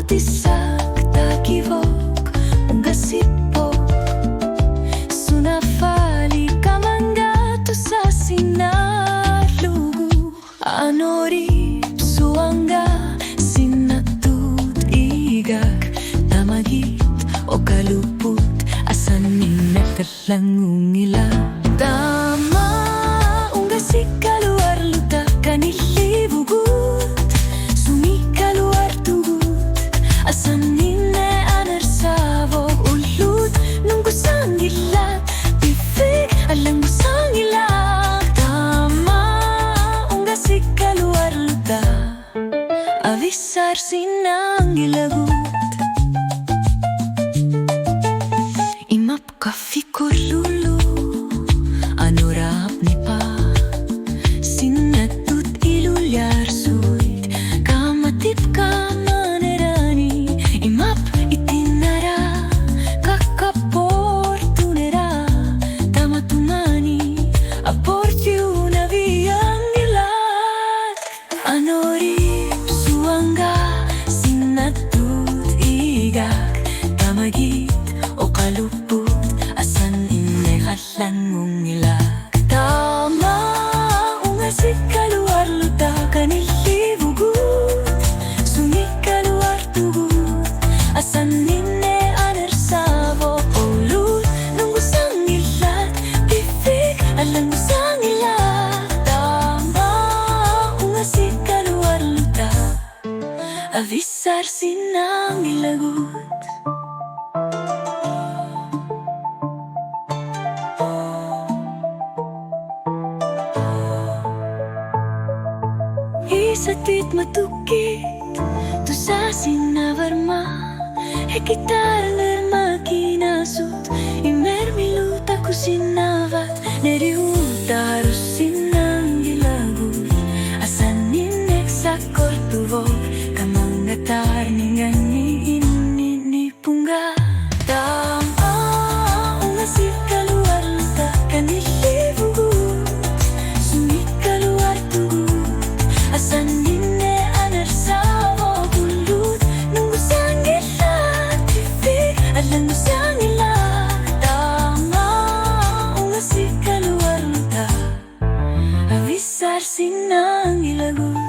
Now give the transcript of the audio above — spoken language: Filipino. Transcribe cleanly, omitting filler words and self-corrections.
tisak takivok ungasipok sunafali kamangato sa sinarlugu anori suanga sinatut igak tamagit o kaluput asan minagkalangungilaq Taama Ungasikkaluarluta kanilibugut Qimminanngilaq asan ninne anarsavok ulut Ungasikkaluarluta bifik alang Ungasikkaluarluta Taama Ungasikkaluarluta avisar sinangilagut imap kafikur lulu anurap nipa sinatut ilulyar suit kamatip kamanerani imap itinara kakaportunera tamatumani aportiu Ungasikkaluarluta anori suanga sinatut igak tamagit o kaluput asan inekhalangungilaq Taama Ungasikkaluarluta kanilibugut Qimminanngilaq asan ninne anarsavok ulut Ungasikkaluarluta bifik alang Ungasikkaluarluta Taama Ungasikkaluarluta avisar sinangilagut Isatit matukit tu sa sinavarma Hekitar lermakinasut imermiluta kusinavat neriutar sinanggilagut asan ninek sakortuvok kamangatar ningani ininipunga Taama Ungasikkaluarluta kanilibugut Qimminanngilaq asan ninne anarsavok ulut Ungasikkaluarluta bifik alang Ungasikkaluarluta Taama Ungasikkaluarluta avisar sinangilagut